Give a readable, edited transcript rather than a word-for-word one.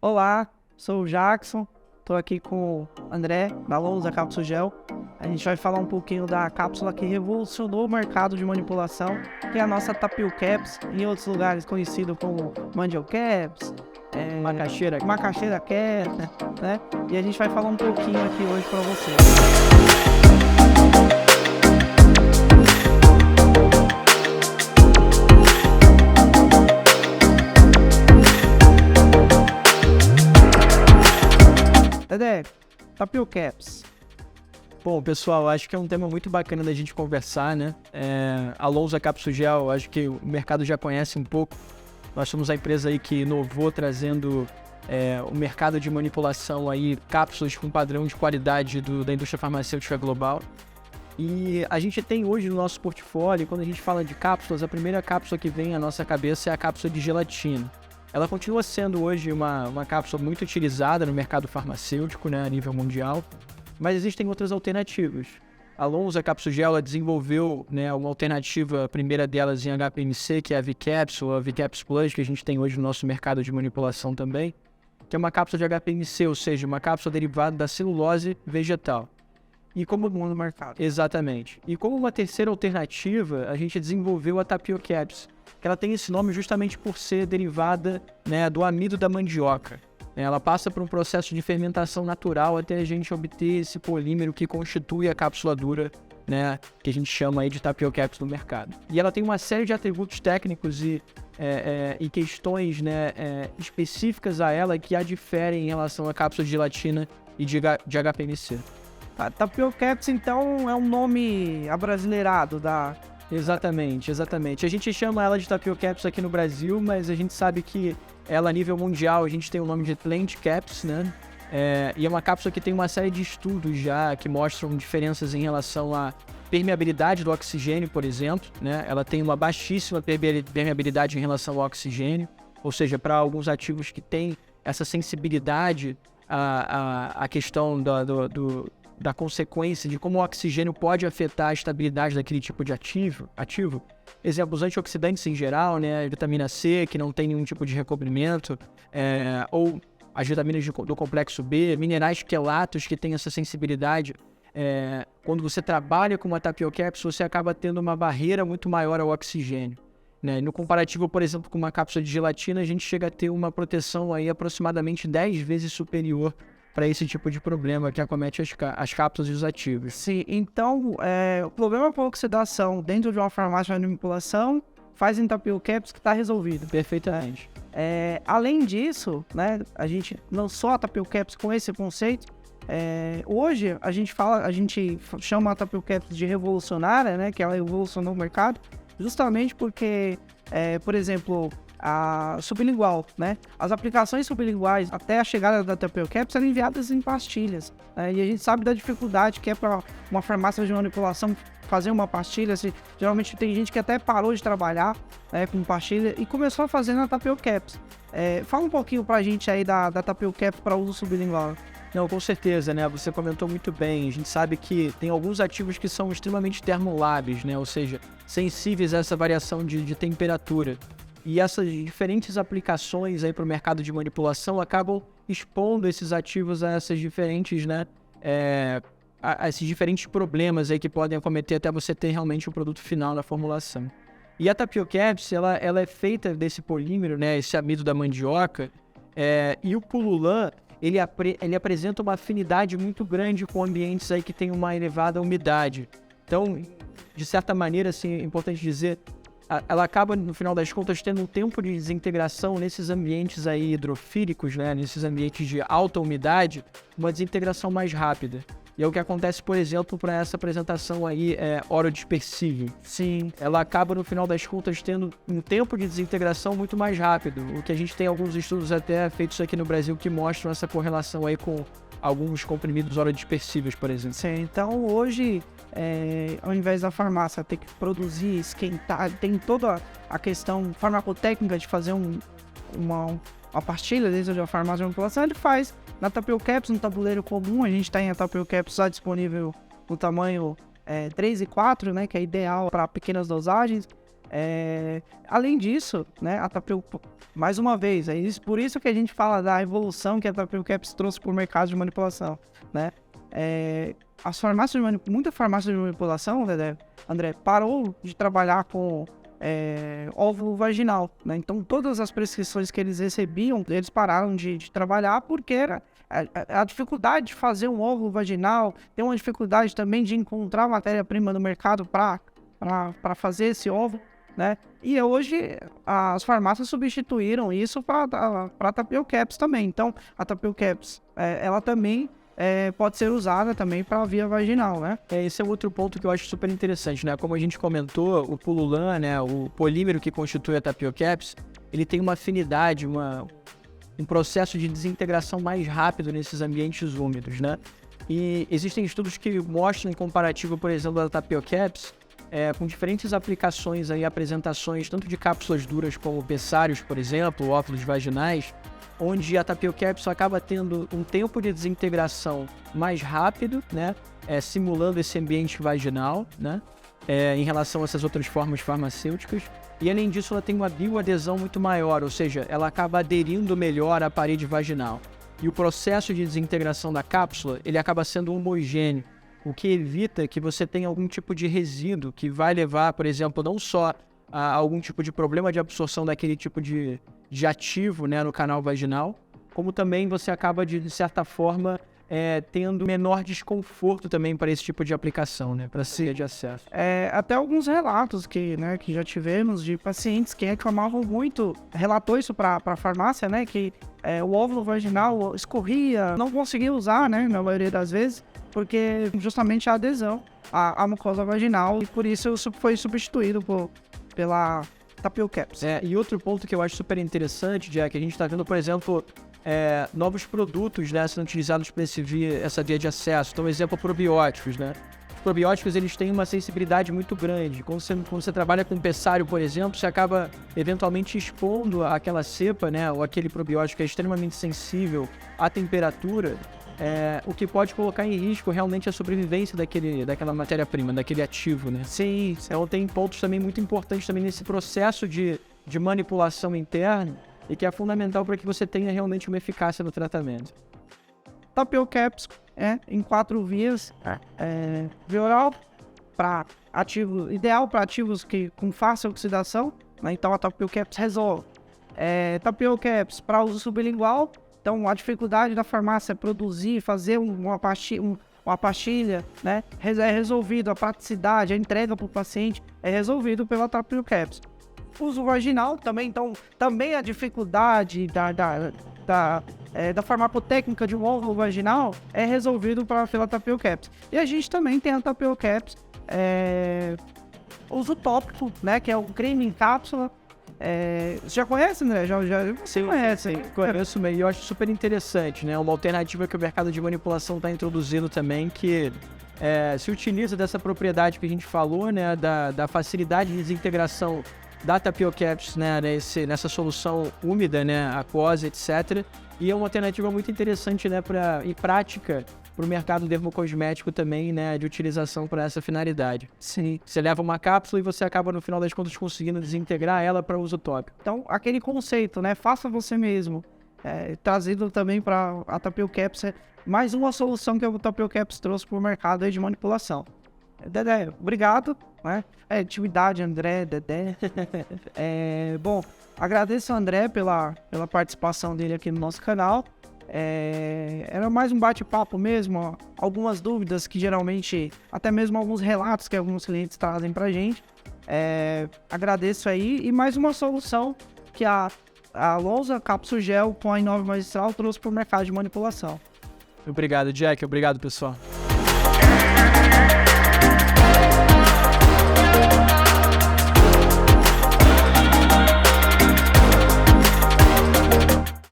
Olá, sou o Jackson, estou aqui com o André, da Lonza Cápsula Gel. A gente vai falar um pouquinho da cápsula que revolucionou o mercado de manipulação, que é a nossa Tapio Caps, em outros lugares conhecido como Mandial Caps, Macaxeira Caps, né? E a gente vai falar um pouquinho aqui hoje para vocês. Dedé, Tapio Caps. Bom, pessoal, acho que é um tema muito bacana da gente conversar, né? A Lonza Cápsula Gel, acho que o mercado já conhece um pouco. Nós somos a empresa aí que inovou trazendo o mercado de manipulação aí, cápsulas com padrão de qualidade da indústria farmacêutica global. E a gente tem hoje no nosso portfólio, quando a gente fala de cápsulas, a primeira cápsula que vem à nossa cabeça é a cápsula de gelatina. Ela continua sendo hoje uma cápsula muito utilizada no mercado farmacêutico, né, a nível mundial, mas existem outras alternativas. A Lonza Cápsula Gel desenvolveu, né, uma alternativa, a primeira delas em HPMC, que é a V-Caps ou a V-Caps Plus, que a gente tem hoje no nosso mercado de manipulação também, que é uma cápsula de HPMC, ou seja, uma cápsula derivada da celulose vegetal. E como no mercado. Exatamente. E como uma terceira alternativa, a gente desenvolveu a Tapio Caps, que ela tem esse nome justamente por ser derivada, né, do amido da mandioca. Ela passa por um processo de fermentação natural até a gente obter esse polímero que constitui a cápsula dura, né, que a gente chama aí de Tapio Caps no mercado. E ela tem uma série de atributos técnicos e questões, né, específicas a ela que a diferem em relação à cápsula de gelatina e de HPMC. A Tapio Caps, então, é um nome abrasileirado da... Exatamente. A gente chama ela de Tapio Caps aqui no Brasil, mas a gente sabe que ela, a nível mundial, a gente tem o nome de Plant Caps, né? E é uma cápsula que tem uma série de estudos já que mostram diferenças em relação à permeabilidade do oxigênio, por exemplo, né? Ela tem uma baixíssima permeabilidade em relação ao oxigênio, ou seja, para alguns ativos que têm essa sensibilidade à questão da consequência de como o oxigênio pode afetar a estabilidade daquele tipo de ativo. Exemplos, antioxidantes em geral, né, vitamina C, que não tem nenhum tipo de recobrimento, ou as vitaminas do complexo B, minerais quelatos que têm essa sensibilidade. Quando você trabalha com uma Tapio Caps, você acaba tendo uma barreira muito maior ao oxigênio. Né? No comparativo, por exemplo, com uma cápsula de gelatina, a gente chega a ter uma proteção aí aproximadamente 10 vezes superior para esse tipo de problema que acomete as cápsulas e os ativos. Sim, então, o problema com a oxidação dentro de uma farmácia de manipulação faz em Tapio Caps que está resolvido. Perfeitamente. Além disso, né, a gente lançou a Tapio Caps com esse conceito. Hoje a gente chama a Tapio Caps de revolucionária, né, que ela revolucionou o mercado, justamente porque, por exemplo, a sublingual, né? As aplicações sublinguais até a chegada da Tapio Caps eram enviadas em pastilhas, né? E a gente sabe da dificuldade que é para uma farmácia de manipulação fazer uma pastilha. Geralmente tem gente que até parou de trabalhar, né, com pastilha e começou a fazer na Tapio Caps. Fala um pouquinho pra gente aí da Tapio Caps para uso sublingual. Não, com certeza, né? Você comentou muito bem. A gente sabe que tem alguns ativos que são extremamente termolábeis, né? Ou seja, sensíveis a essa variação de temperatura. E essas diferentes aplicações aí para o mercado de manipulação acabam expondo esses ativos a essas diferentes, né, a esses diferentes problemas aí que podem acometer até você ter realmente o produto final na formulação. E a Tapio Caps, ela é feita desse polímero, né, esse amido da mandioca, e o pululan, ele apresenta uma afinidade muito grande com ambientes aí que tem uma elevada umidade. Então, de certa maneira, assim, é importante dizer, ela acaba, no final das contas, tendo um tempo de desintegração nesses ambientes aí hidrofílicos, né? Nesses ambientes de alta umidade, uma desintegração mais rápida. E é o que acontece, por exemplo, para essa apresentação aí orodispersível. Sim. Ela acaba, no final das contas, tendo um tempo de desintegração muito mais rápido. O que a gente tem alguns estudos até feitos aqui no Brasil que mostram essa correlação aí com alguns comprimidos orodispersíveis, por exemplo. Sim, então hoje, ao invés da farmácia ter que produzir, esquentar, tem toda a questão farmacotécnica de fazer uma pastilha dentro de uma farmácia de manipulação, ele faz na Tapio Caps, no tabuleiro comum. A gente tem a Tapio Caps já disponível no tamanho 3 e 4, né, que é ideal para pequenas dosagens. Além disso, né, a tapioca, mais uma vez, por isso que a gente fala da evolução que a Tapioca Caps trouxe para o mercado de manipulação, né? As farmácias muita farmácia de manipulação, André, parou de trabalhar com óvulo vaginal, né? Então todas as prescrições que eles recebiam, eles pararam de trabalhar porque era a dificuldade de fazer um óvulo vaginal, tem uma dificuldade também de encontrar matéria-prima no mercado para fazer esse óvulo, né? E hoje as farmácias substituíram isso para a Tapioca Caps também. Então a Tapioca Caps, ela também pode ser usada também para a via vaginal, né? Esse é outro ponto que eu acho super interessante, né? Como a gente comentou, o Pululan, né, o polímero que constitui a Tapioca Caps, ele tem uma afinidade, um processo de desintegração mais rápido nesses ambientes úmidos, né? E existem estudos que mostram em comparativo, por exemplo, da Tapioca Caps, com diferentes aplicações e apresentações, tanto de cápsulas duras como pessários, por exemplo, óvulos vaginais, onde a Tapioca Caps acaba tendo um tempo de desintegração mais rápido, né? Simulando esse ambiente vaginal, né? Em relação a essas outras formas farmacêuticas. E além disso, ela tem uma bioadesão muito maior, ou seja, ela acaba aderindo melhor à parede vaginal. E o processo de desintegração da cápsula, ele acaba sendo homogêneo, o que evita que você tenha algum tipo de resíduo que vai levar, por exemplo, não só a algum tipo de problema de absorção daquele tipo de ativo, né, no canal vaginal, como também você acaba de certa forma tendo menor desconforto também para esse tipo de aplicação, né, para ser de acesso. Até alguns relatos que já tivemos de pacientes que reclamavam muito, relatou isso para a farmácia, né, que o óvulo vaginal escorria, não conseguia usar, né, na maioria das vezes, porque justamente a adesão à mucosa vaginal, e por isso foi substituído pela Tapioca Caps. E outro ponto que eu acho super interessante, Jack, a gente está vendo, por exemplo, novos produtos, né, sendo utilizados para essa via de acesso. Então, exemplo, probióticos, né? Os probióticos, eles têm uma sensibilidade muito grande. Quando você trabalha com pessário, por exemplo, você acaba eventualmente expondo aquela cepa, né, ou aquele probiótico que é extremamente sensível à temperatura, o que pode colocar em risco realmente a sobrevivência daquela matéria-prima, daquele ativo, né? Sim. Então tem pontos também muito importantes também nesse processo de manipulação interna e que é fundamental para que você tenha realmente uma eficácia no tratamento. Tapioca Caps em 4 vias. Via oral, ideal para ativos com fácil oxidação, né? Então a Tapioca Caps resolve. Tapioca Caps para uso sublingual. Então, a dificuldade da farmácia produzir, fazer uma pastilha, né, é resolvido. A praticidade, a entrega para o paciente é resolvido pela Tapioca Caps. Uso vaginal também, então, também a dificuldade da farmacotécnica de um óvulo vaginal é resolvido pela Tapioca Caps. E a gente também tem a Tapioca Caps, uso tópico, né, que é o creme em cápsula. Você já conhece, André? Você conhece? Conheço meio, e eu acho super interessante, né? Uma alternativa que o mercado de manipulação está introduzindo também, que se utiliza dessa propriedade que a gente falou, né? Da facilidade de desintegração da Tapioca Caps, né? Nessa solução úmida, né? Aquosa, etc. E é uma alternativa muito interessante, né? E prática para o mercado dermocosmético também, né, de utilização para essa finalidade. Sim. Você leva uma cápsula e você acaba, no final das contas, conseguindo desintegrar ela para uso tópico. Então, aquele conceito, né, faça você mesmo, trazido também para a Tapioca Caps, mais uma solução que a Tapioca Caps trouxe para o mercado aí de manipulação. Dedé, obrigado, né? Atividade, André, Dedé. Bom, agradeço ao André pela participação dele aqui no nosso canal. Era mais um bate-papo mesmo, ó. Algumas dúvidas que geralmente, até mesmo alguns relatos que alguns clientes trazem pra gente. Agradeço aí, e mais uma solução que a Lonza Cápsula Gel com a Inove Magistral trouxe pro mercado de manipulação. Obrigado, Jack. Obrigado, pessoal.